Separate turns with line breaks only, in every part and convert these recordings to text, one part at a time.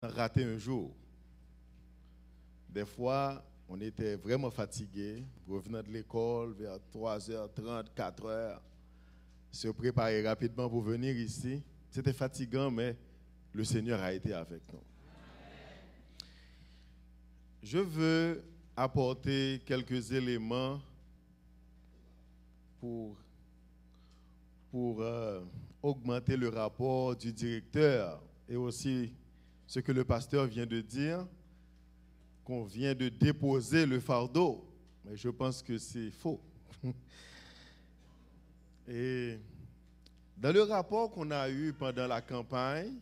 raté un jour. Des fois, on était vraiment fatigué, revenant de l'école vers 3h30, 4h, se préparer rapidement pour venir ici. C'était fatigant, mais le Seigneur a été avec nous. Je veux apporter quelques éléments pour augmenter le rapport du directeur et aussi ce que le pasteur vient de dire, qu'on vient de déposer le fardeau. Mais je pense que c'est faux. Et dans le rapport qu'on a eu pendant la campagne,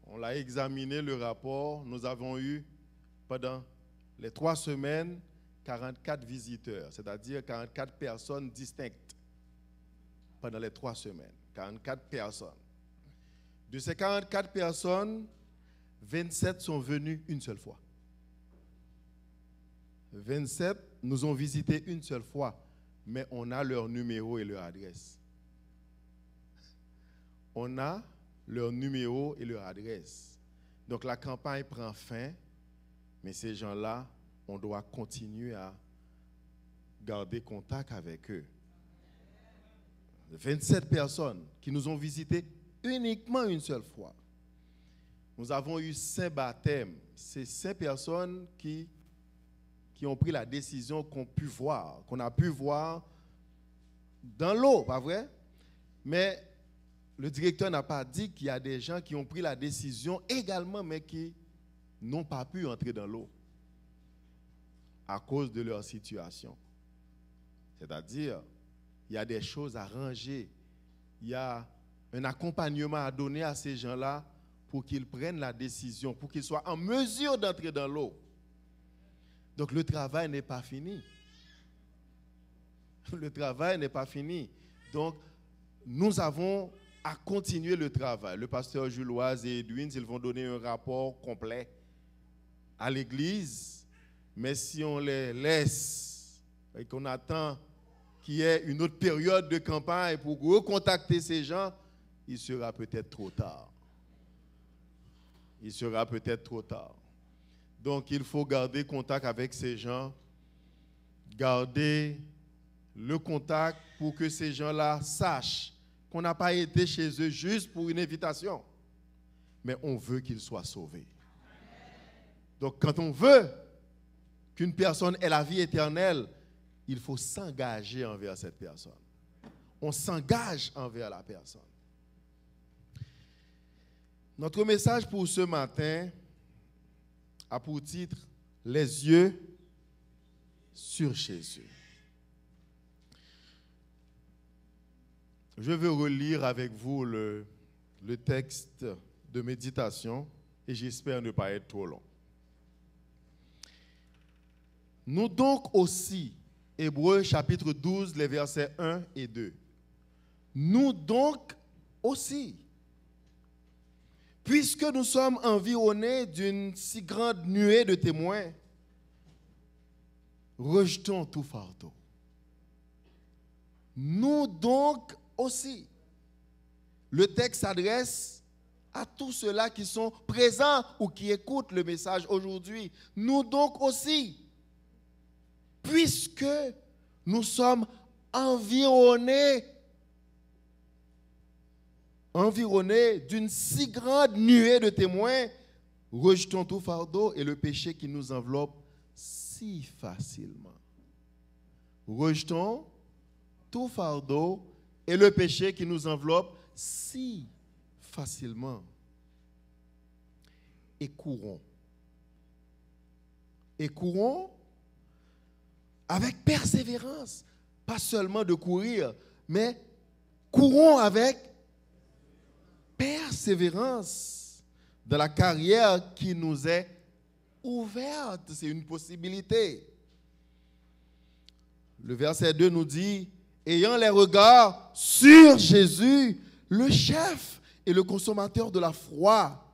on l'a examiné le rapport, nous avons eu pendant les 3 semaines 44 visiteurs, c'est-à-dire 44 personnes distinctes pendant les 3 semaines, 44 personnes. De ces 44 personnes, 27 sont venues une seule fois. 27 nous ont visités une seule fois, mais on a leur numéro et leur adresse. On a leur numéro et leur adresse. Donc la campagne prend fin, mais ces gens-là, on doit continuer à garder contact avec eux. 27 personnes qui nous ont visités uniquement une seule fois. Nous avons eu 5 baptêmes. C'est 5 personnes qui ont pris la décision qu'on a pu voir dans l'eau, pas vrai? Mais le directeur n'a pas dit qu'il y a des gens qui ont pris la décision également, mais qui n'ont pas pu entrer dans l'eau à cause de leur situation. C'est-à-dire, il y a des choses à ranger, il y a un accompagnement à donner à ces gens-là pour qu'ils prennent la décision, pour qu'ils soient en mesure d'entrer dans l'eau. Donc le travail n'est pas fini. Le travail n'est pas fini. Donc nous avons à continuer le travail. Le pasteur Juloise et Edwin, ils vont donner un rapport complet à l'église. Mais si on les laisse et qu'on attend qu'il y ait une autre période de campagne pour recontacter ces gens, il sera peut-être trop tard. Il sera peut-être trop tard. Donc, il faut garder contact avec ces gens, garder le contact pour que ces gens-là sachent qu'on n'a pas été chez eux juste pour une invitation, mais on veut qu'ils soient sauvés. Donc, quand on veut qu'une personne ait la vie éternelle, il faut s'engager envers cette personne. On s'engage envers la personne. Notre message pour ce matin a pour titre « Les yeux sur Jésus ». Je veux relire avec vous le texte de méditation et j'espère ne pas être trop long. Nous donc aussi, Hébreux chapitre 12, les versets 1 et 2. Nous donc aussi, puisque nous sommes environnés d'une si grande nuée de témoins, rejetons tout fardeau. Nous donc aussi. Le texte s'adresse à tous ceux-là qui sont présents ou qui écoutent le message aujourd'hui. Nous donc aussi, puisque nous sommes environnés d'une si grande nuée de témoins, rejetons tout fardeau et le péché qui nous enveloppe si facilement. Rejetons tout fardeau et le péché qui nous enveloppe si facilement. Et courons. Et courons avec persévérance. Pas seulement de courir, mais courons avec persévérance dans la carrière qui nous est ouverte. C'est une possibilité. Le verset 2 nous dit « Ayant les regards sur Jésus, le chef et le consommateur de la foi,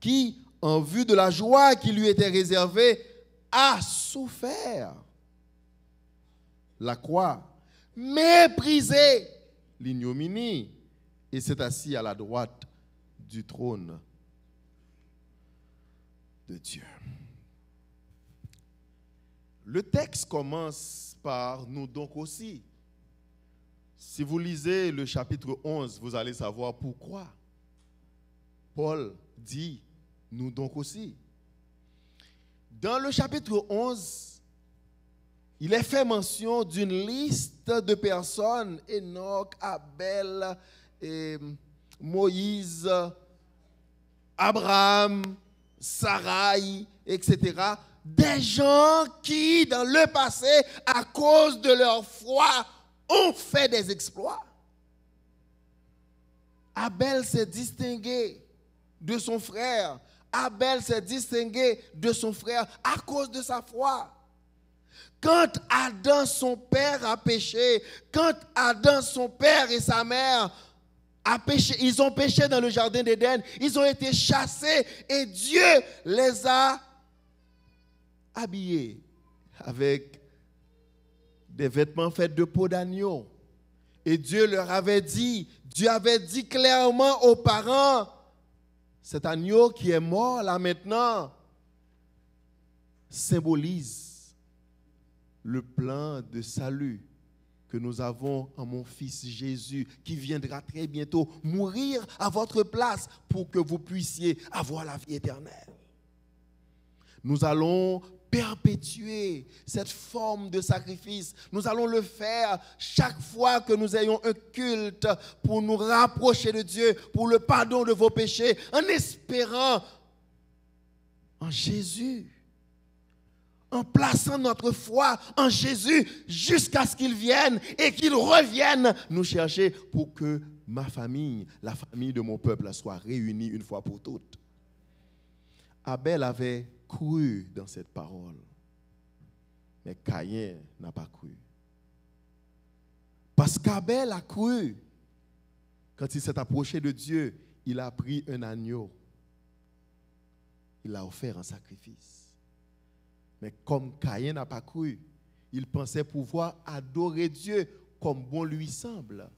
qui, en vue de la joie qui lui était réservée, a souffert la croix, méprisé l'ignominie, et s'est assis à la droite du trône. de Dieu. Le texte commence par nous donc aussi. Si vous lisez le chapitre 11, vous allez savoir pourquoi Paul dit nous donc aussi. Dans le chapitre 11, il est fait mention d'une liste de personnes, Enoch, Abel, Moïse, Abraham, Sarai, etc. Des gens qui, dans le passé, à cause de leur foi, ont fait des exploits. Abel s'est distingué de son frère. Abel s'est distingué de son frère à cause de sa foi. Quand Adam, son père, a péché, quand Adam, son père et sa mère ils ont péché dans le jardin d'Éden, ils ont été chassés et Dieu les a habillés avec des vêtements faits de peau d'agneau. Et Dieu avait dit clairement aux parents, cet agneau qui est mort là maintenant symbolise le plan de salut que nous avons en mon Fils Jésus, qui viendra très bientôt mourir à votre place pour que vous puissiez avoir la vie éternelle. Nous allons perpétuer cette forme de sacrifice. Nous allons le faire chaque fois que nous ayons un culte pour nous rapprocher de Dieu, pour le pardon de vos péchés, en espérant en Jésus, en plaçant notre foi en Jésus jusqu'à ce qu'il vienne et qu'il revienne nous chercher pour que ma famille, la famille de mon peuple, soit réunie une fois pour toutes. Abel avait cru dans cette parole, mais Caïn n'a pas cru. Parce qu'Abel a cru, quand il s'est approché de Dieu, il a pris un agneau, il l'a offert en sacrifice. Mais comme Caïn n'a pas cru, il pensait pouvoir adorer Dieu comme bon lui semble.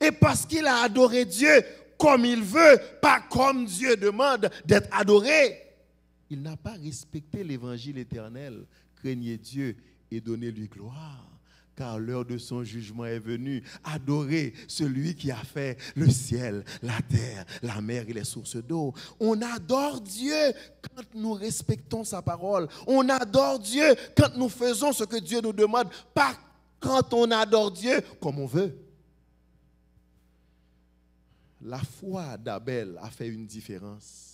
Et parce qu'il a adoré Dieu comme il veut, pas comme Dieu demande d'être adoré, il n'a pas respecté l'évangile éternel. Craignez Dieu et donnez-lui gloire, car l'heure de son jugement est venue. Adorez celui qui a fait le ciel, la terre, la mer et les sources d'eau. On adore Dieu quand nous respectons sa parole. On adore Dieu quand nous faisons ce que Dieu nous demande, pas quand on adore Dieu comme on veut. La foi d'Abel a fait une différence.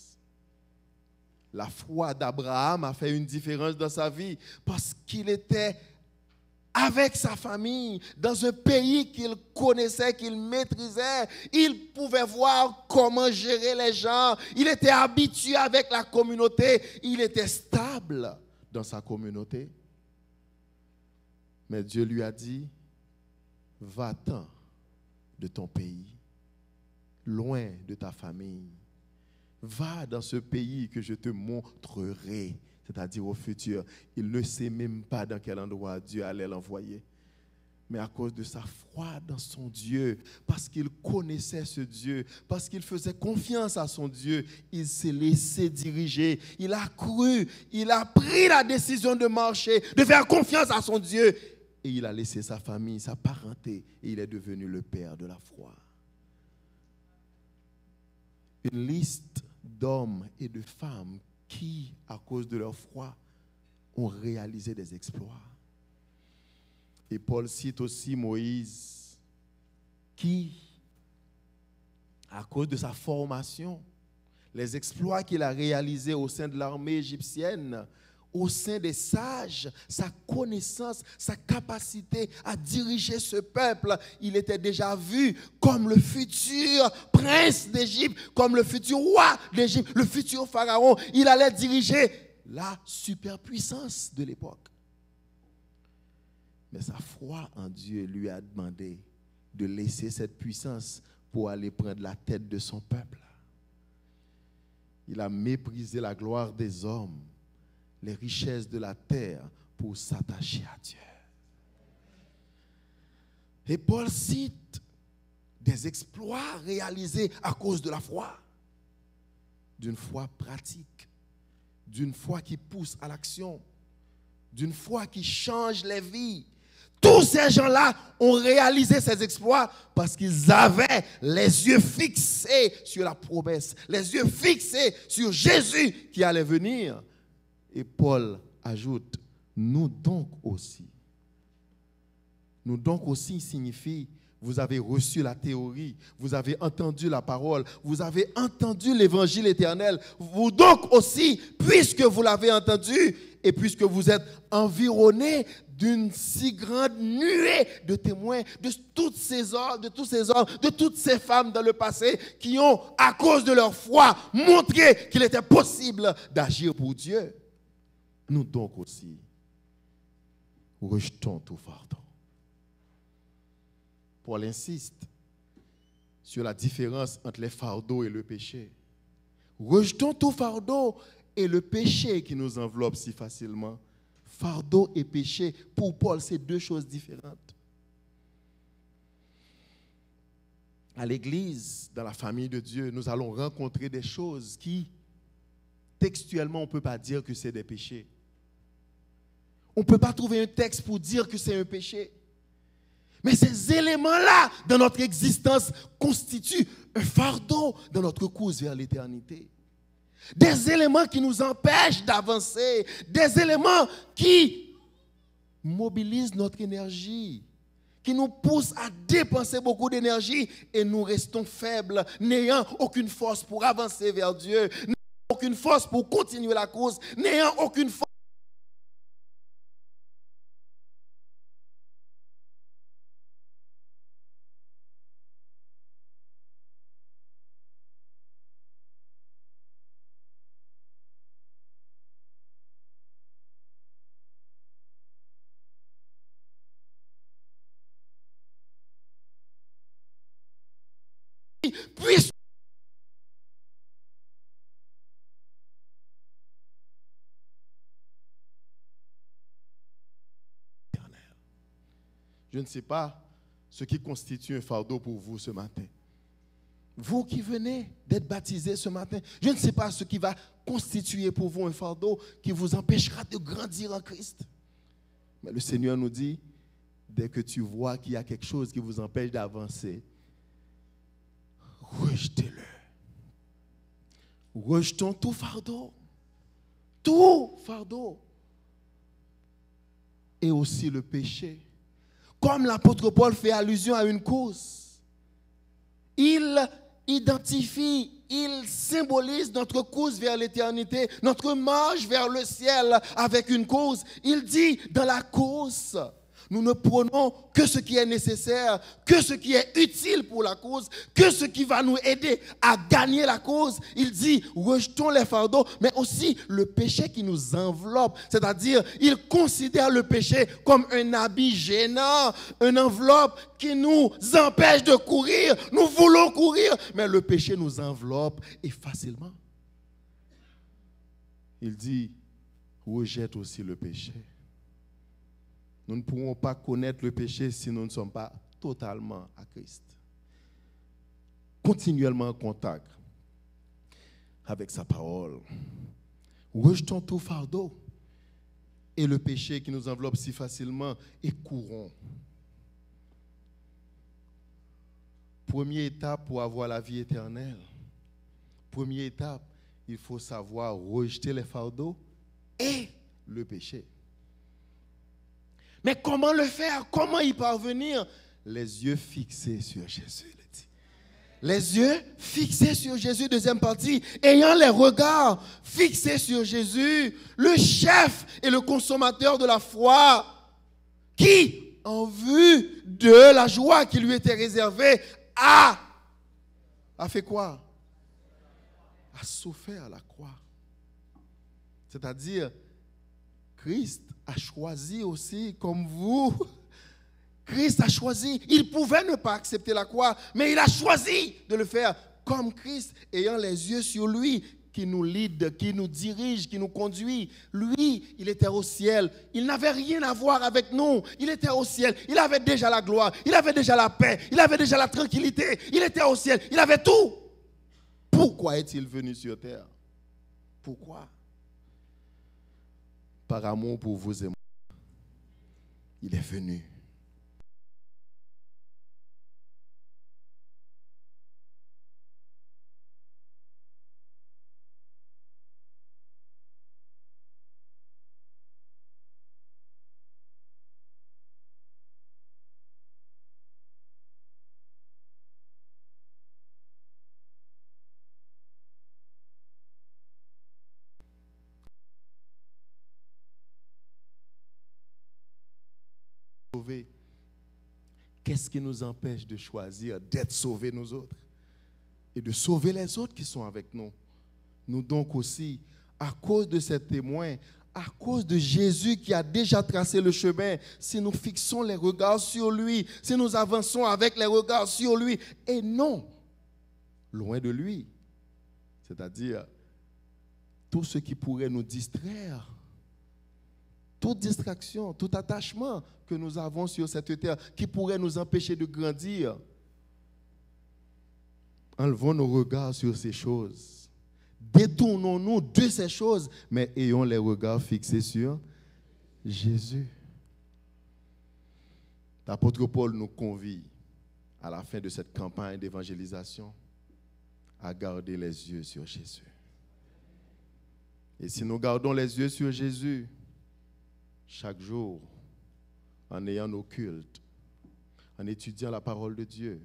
La foi d'Abraham a fait une différence dans sa vie parce qu'il était avec sa famille, dans un pays qu'il connaissait, qu'il maîtrisait. Il pouvait voir comment gérer les gens. Il était habitué avec la communauté. Il était stable dans sa communauté. Mais Dieu lui a dit, va-t'en de ton pays, loin de ta famille. Va dans ce pays que je te montrerai, c'est-à-dire au futur. Il ne sait même pas dans quel endroit Dieu allait l'envoyer. Mais à cause de sa foi dans son Dieu, parce qu'il connaissait ce Dieu, parce qu'il faisait confiance à son Dieu, il s'est laissé diriger. Il a cru, il a pris la décision de marcher, de faire confiance à son Dieu. Et il a laissé sa famille, sa parenté, et il est devenu le père de la foi. Une liste d'hommes et de femmes qui, à cause de leur foi, ont réalisé des exploits. Et Paul cite aussi Moïse, qui, à cause de sa formation, les exploits qu'il a réalisés au sein de l'armée égyptienne, au sein des sages, sa connaissance, sa capacité à diriger ce peuple, il était déjà vu comme le futur prince d'Égypte, comme le futur roi d'Égypte, le futur pharaon. Il allait diriger la superpuissance de l'époque. Mais sa foi en Dieu lui a demandé de laisser cette puissance pour aller prendre la tête de son peuple. Il a méprisé la gloire des hommes, les richesses de la terre pour s'attacher à Dieu. Et Paul cite des exploits réalisés à cause de la foi, d'une foi pratique, d'une foi qui pousse à l'action, d'une foi qui change les vies. Tous ces gens-là ont réalisé ces exploits parce qu'ils avaient les yeux fixés sur la promesse, les yeux fixés sur Jésus qui allait venir. Et Paul ajoute, nous donc aussi. Nous donc aussi signifie, vous avez reçu la théorie, vous avez entendu la parole, vous avez entendu l'évangile éternel. Vous donc aussi, puisque vous l'avez entendu et puisque vous êtes environnés d'une si grande nuée de témoins de toutes ces hommes, de toutes ces femmes dans le passé qui ont, à cause de leur foi, montré qu'il était possible d'agir pour Dieu. Nous donc aussi, rejetons tout fardeau. Paul insiste sur la différence entre les fardeaux et le péché. Rejetons tout fardeau et le péché qui nous enveloppe si facilement. Fardeau et péché, pour Paul, c'est deux choses différentes. À l'église, dans la famille de Dieu, nous allons rencontrer des choses qui, textuellement, on ne peut pas dire que c'est des péchés. On ne peut pas trouver un texte pour dire que c'est un péché. Mais ces éléments-là, dans notre existence, constituent un fardeau dans notre course vers l'éternité. Des éléments qui nous empêchent d'avancer, des éléments qui mobilisent notre énergie, qui nous poussent à dépenser beaucoup d'énergie et nous restons faibles, n'ayant aucune force pour avancer vers Dieu, n'ayant aucune force pour continuer la course, n'ayant aucune force. Puisse je ne sais pas ce qui constitue un fardeau pour vous ce matin. Vous qui venez d'être baptisés ce matin, je ne sais pas ce qui va constituer pour vous un fardeau qui vous empêchera de grandir en Christ. Mais le Seigneur nous dit, dès que tu vois qu'il y a quelque chose qui vous empêche d'avancer, rejetez-le. Rejetons tout fardeau. Tout fardeau. Et aussi le péché. Comme l'apôtre Paul fait allusion à une course, il identifie, il symbolise notre course vers l'éternité, notre marche vers le ciel avec une course. Il dit, dans la course, nous ne prenons que ce qui est nécessaire, que ce qui est utile pour la cause, que ce qui va nous aider à gagner la cause. Il dit, rejetons les fardeaux, mais aussi le péché qui nous enveloppe. C'est-à-dire, il considère le péché comme un habit gênant, une enveloppe qui nous empêche de courir. Nous voulons courir, mais le péché nous enveloppe et facilement. Il dit, rejette aussi le péché. Nous ne pourrons pas connaître le péché si nous ne sommes pas totalement à Christ. Continuellement en contact avec sa parole. Rejetons tout fardeau et le péché qui nous enveloppe si facilement et courons. Première étape pour avoir la vie éternelle. Première étape, il faut savoir rejeter les fardeaux et le péché. Mais comment le faire? Comment y parvenir? Les yeux fixés sur Jésus, il dit. Les yeux fixés sur Jésus, deuxième partie, ayant les regards fixés sur Jésus, le chef et le consommateur de la foi, qui, en vue de la joie qui lui était réservée, a fait quoi? A souffert à la croix. C'est-à-dire, Christ a choisi aussi, comme vous, Christ a choisi. Il pouvait ne pas accepter la croix, mais il a choisi de le faire comme Christ, ayant les yeux sur lui, qui nous lead, qui nous dirige, qui nous conduit. Lui, il était au ciel. Il n'avait rien à voir avec nous. Il était au ciel. Il avait déjà la gloire. Il avait déjà la paix. Il avait déjà la tranquillité. Il était au ciel. Il avait tout. Pourquoi est-il venu sur terre? Pourquoi? par amour pour vous et moi, il est venu. Qu'est-ce qui nous empêche de choisir d'être sauvés nous autres et de sauver les autres qui sont avec nous? Nous donc aussi, à cause de ces témoins, à cause de Jésus qui a déjà tracé le chemin, si nous fixons les regards sur lui, si nous avançons avec les regards sur lui et non loin de lui, c'est-à-dire tout ce qui pourrait nous distraire, toute distraction, tout attachement que nous avons sur cette terre qui pourrait nous empêcher de grandir. Enlevons nos regards sur ces choses. Détournons-nous de ces choses, mais ayons les regards fixés sur Jésus. L'apôtre Paul nous convie à la fin de cette campagne d'évangélisation à garder les yeux sur Jésus. Et si nous gardons les yeux sur Jésus, chaque jour, en ayant nos cultes, en étudiant la parole de Dieu,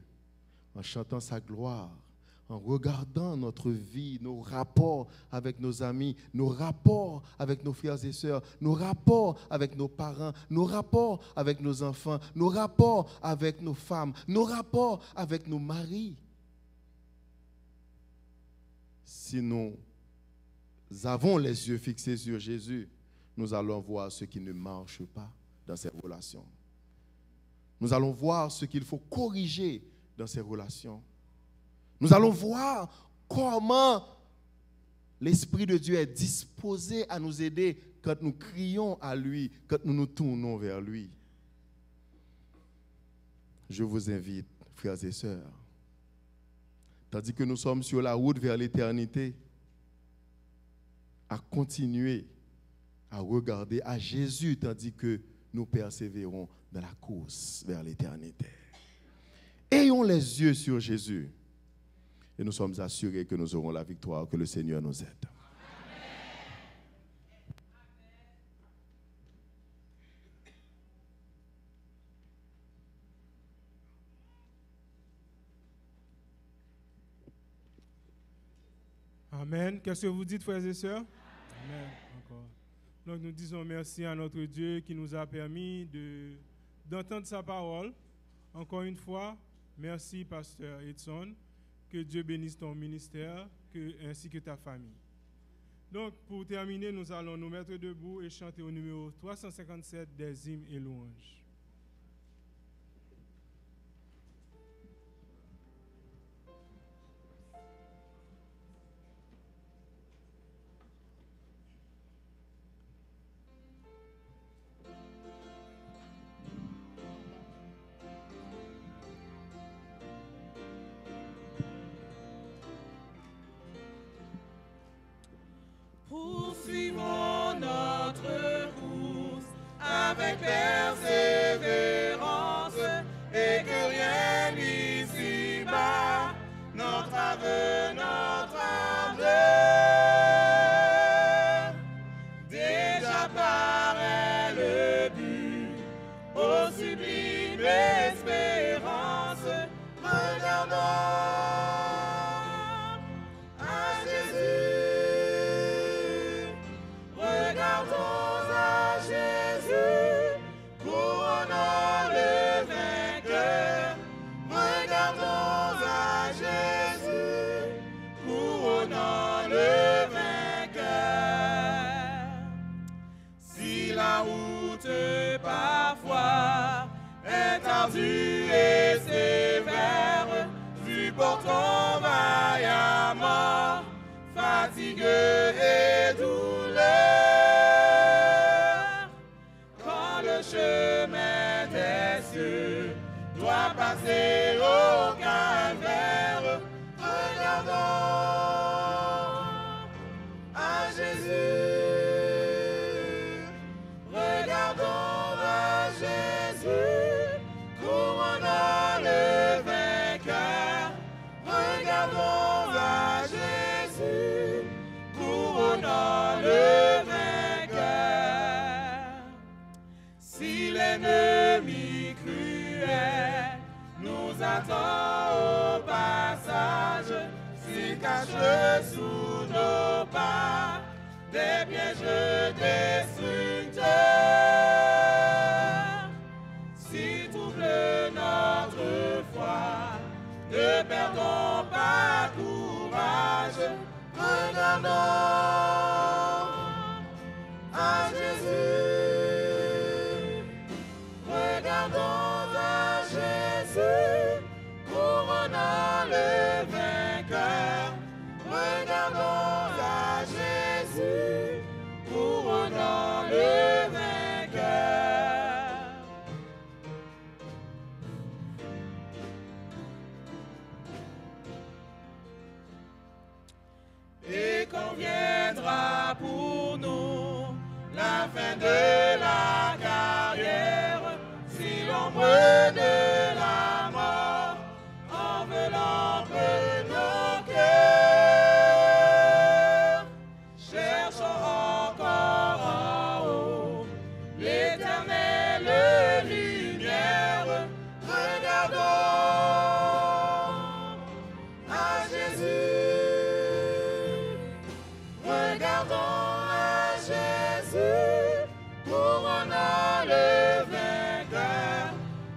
en chantant sa gloire, en regardant notre vie, nos rapports avec nos amis, nos rapports avec nos frères et sœurs, nos rapports avec nos parents, nos rapports avec nos enfants, nos rapports avec nos femmes, nos rapports avec nos maris. Si nous avons les yeux fixés sur Jésus, nous allons voir ce qui ne marche pas dans ces relations. Nous allons voir ce qu'il faut corriger dans ces relations. Nous allons voir comment l'Esprit de Dieu est disposé à nous aider quand nous crions à lui, quand nous nous tournons vers lui. Je vous invite, frères et sœurs, tandis que nous sommes sur la route vers l'éternité, à continuer à regarder à Jésus tandis que nous persévérons dans la course vers l'éternité. Ayons les yeux sur Jésus et nous sommes assurés que nous aurons la victoire, que le Seigneur nous aide.
Amen. Qu'est-ce que vous dites, frères et sœurs? Amen. Encore. Donc nous disons merci à notre Dieu qui nous a permis d'entendre sa parole. Encore une fois, merci Pasteur Edson. Que Dieu bénisse ton ministère ainsi que ta famille. Donc pour terminer, nous allons nous mettre debout et chanter au numéro 357 des hymnes et louanges.
Poursuivons notre course avec persévérance et que rien ici-bas n'entrave notre ardeur. Déjà paraît le but, ô sublime espérance, regardons à Jésus. Regardons à Jésus, couronnant le vainqueur. Regardons à Jésus, couronnant le vainqueur. Si la route parfois est ardue et sévère, supportons vaillamment fatigue et douleur. Quand le chemin des cieux doit passer au calvaire, regardons à Jésus. Satan au passage s'y cache sous nos pas des pièges destructeurs. Si trouble notre foi, ne perdons pas courage, regardons à Jésus, regardons à Jésus, couronnant le vainqueur, regardons à Jésus, couronnant le vainqueur. Et quand viendra pour nous la fin de la carrière, si l'ombre de la mort enveloppe nos cœurs, cherchons encore en haut l'éternelle lumière, regardons à Jésus, regardons à Jésus, couronnant le vainqueur,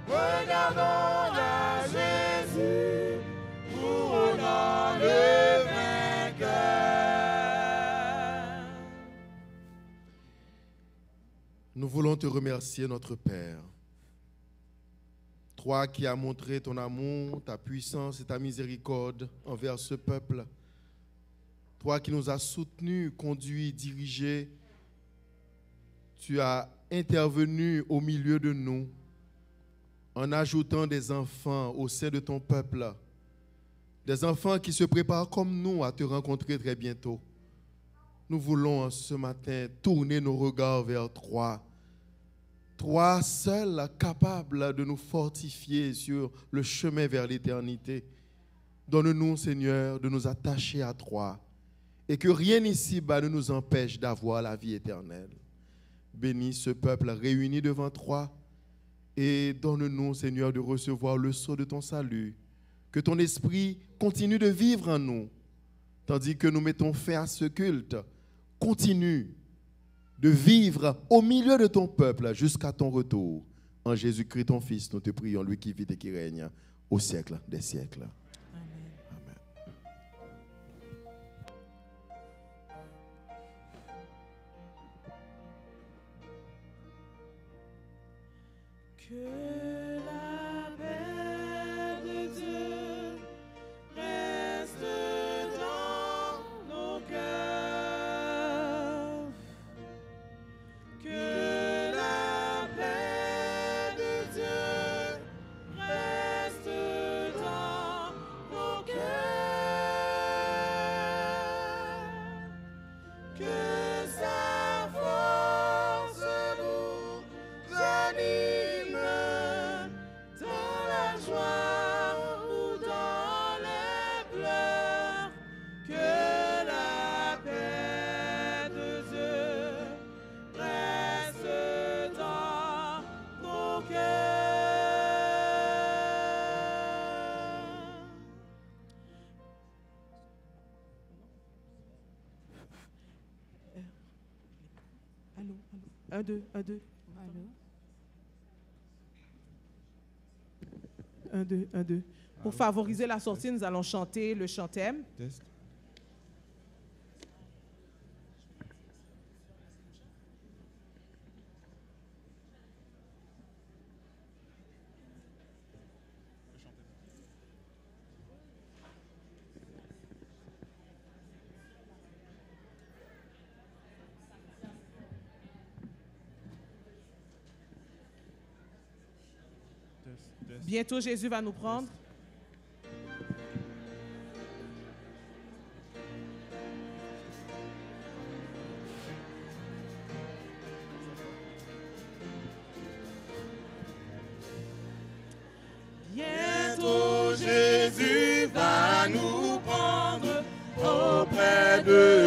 regardons à Jésus, couronnant le vainqueur.
Nous voulons te remercier, notre Père. Toi qui as montré ton amour, ta puissance et ta miséricorde envers ce peuple. Toi qui nous as soutenus, conduits, dirigés. Tu as intervenu au milieu de nous en ajoutant des enfants au sein de ton peuple. Des enfants qui se préparent comme nous à te rencontrer très bientôt. Nous voulons ce matin tourner nos regards vers toi. Toi seul capable de nous fortifier sur le chemin vers l'éternité. Donne-nous, Seigneur, de nous attacher à toi et que rien ici-bas ne nous empêche d'avoir la vie éternelle. Bénis ce peuple réuni devant toi et donne-nous, Seigneur, de recevoir le sceau de ton salut. Que ton esprit continue de vivre en nous, tandis que nous mettons fin à ce culte. Continue de vivre au milieu de ton peuple jusqu'à ton retour. En Jésus-Christ, ton Fils, nous te prions, lui qui vit et qui règne au siècle des siècles. Amen.
Que la paix de Dieu reste dans nos cœurs. Que la paix de Dieu reste dans nos cœurs. Que sa force nous anime dans la joie ou dans les pleurs. Que la paix de Dieu reste dans nos cœurs. Allô, allô. 1, 2, 1, 2.
Allô?
1, 2, 1, 2. Pour favoriser la sortie, nous allons chanter le chantème.
Test.
Bientôt, Jésus va nous prendre. Bientôt, Jésus va nous prendre auprès de